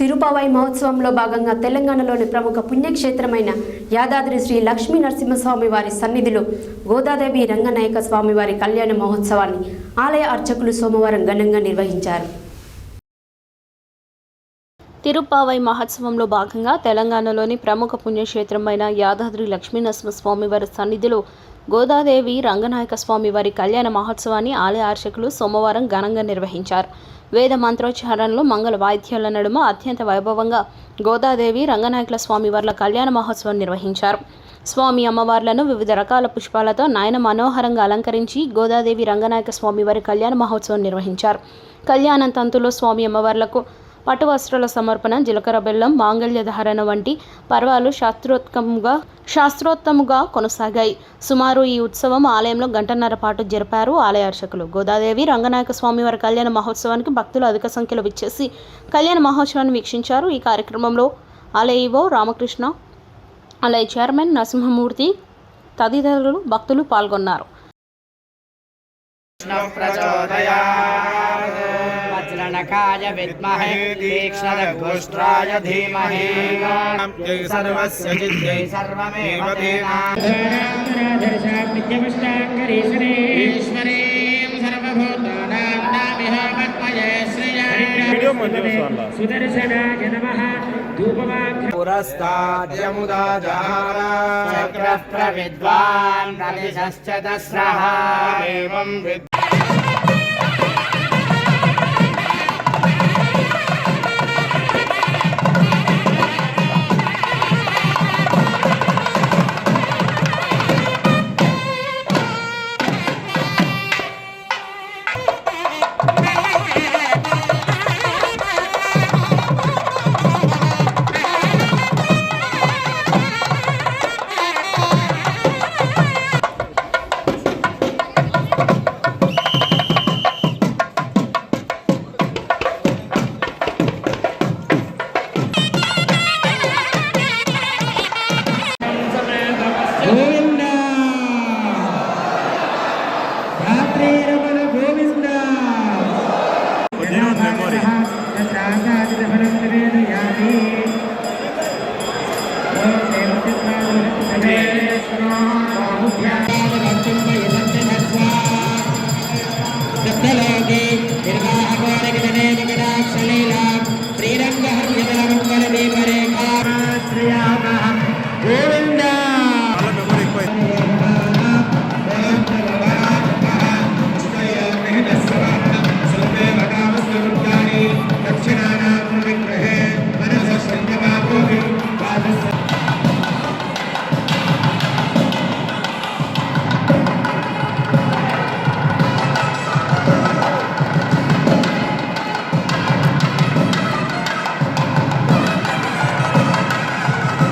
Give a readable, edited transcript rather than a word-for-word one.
తిరుపావై మహోత్సవంలో భాగంగా తెలంగాణలోని ప్రముఖ పుణ్యక్షేత్రమైన యాదాద్రి శ్రీ లక్ష్మీ నరసింహస్వామి వారి సన్నిధిలో గోదాదేవి రంగనాయక స్వామి వారి కళ్యాణ మహోత్సవాన్ని ఆలయ అర్చకులు సోమవారం ఘనంగా నిర్వహించారు. తిరుపావై మహోత్సవంలో భాగంగా తెలంగాణలోని ప్రముఖ పుణ్యక్షేత్రమైన యాదాద్రి లక్ష్మీ నరసింహస్వామి వారి సన్నిధిలో గోదాదేవి రంగనాయక స్వామి వారి కళ్యాణ మహోత్సవాన్ని ఆలయ అర్చకులు సోమవారం ఘనంగా నిర్వహించారు. వేద మంత్రోచ్చారణలు, మంగళ వాయిద్యాల నడుమ అత్యంత వైభవంగా గోదాదేవి రంగనాయకుల స్వామి వార్ల కళ్యాణ మహోత్సవం నిర్వహించారు. స్వామి అమ్మవార్లను వివిధ రకాల పుష్పాలతో నయన మనోహరంగా అలంకరించి గోదాదేవి రంగనాయక స్వామి వారి కళ్యాణ మహోత్సవం నిర్వహించారు. కళ్యాణం తంతులో స్వామి అమ్మవార్లకు పట్టు వస్త్రాల సమర్పణ, జీలకర్ర బెల్లం, మాంగళ్య ధారణ వంటి పర్వాలు శాస్త్రోత్తముగా కొనసాగాయి. సుమారు ఈ ఉత్సవం ఆలయంలో గంటన్నర పాటు జరిపారు ఆలయ అర్చకులు. గోదాదేవి రంగనాయక స్వామి వారి కళ్యాణ మహోత్సవానికి భక్తులు అధిక సంఖ్యలో విచ్చేసి కళ్యాణ మహోత్సవాన్ని వీక్షించారు. ఈ కార్యక్రమంలో ఆలయ ఈవో రామకృష్ణ, ఆలయ చైర్మన్ నరసింహమూర్తి తదితరులు భక్తులు పాల్గొన్నారు. वज्रनकाय विद्महे तीक्ष्णदग्गोष्ट्राय धीमहि जय सर्वस्य जिद्यै सर्वमेव तेनाधर्षामित्यवष्टाङ्गरीश्वरे ईश्वरीं सर्वभूतानां नामिह पद्मये श्रिया सुदर्शनाय नमः पुरस्ताद्यमुदा जहारा चक्रः प्रविद्वान् प्रतिशश्च दस्रः एवं श्रीरंग